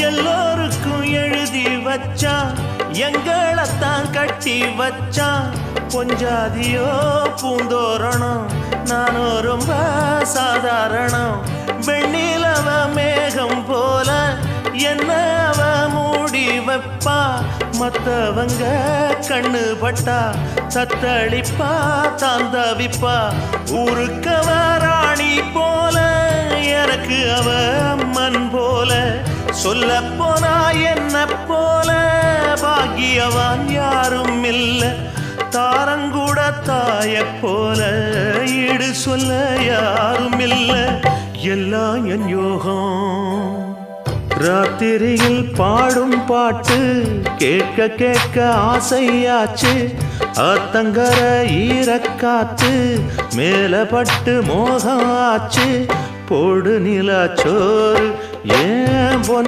எல்லோருக்கும் எழுதி வச்சான், எங்களைத்தான் கட்டி வச்சான். பொஞ்சாதியோ பூந்தோரணம், நானோ ரொம்ப சாதாரணம். வெண்ணிலவ மேகம் போல என்ன அவ மூடி வைப்பா. மத்தவங்க கண்ணு பட்டா தத்தளிப்பா, தாந்தவிப்பா. ஊருக்கவ ராணி போல, எனக்கு அவ அம்மன் போல. சொல்ல போனா என்ன போல பாக்கியவான் யாரும் இல்ல. தாரங்கூட தாய போல ஈடு சொல்ல யாரும் இல்ல. எல்லாம் என் யோகம். ராத்திரியில் பாடும் பாட்டு கேட்க கேட்க ஆசையாச்சு. ஆத்தங்கர ஈரக்காத்து மேல பட்டு மோகம் ஆச்சு. போடு நிலா சோறு ஏன்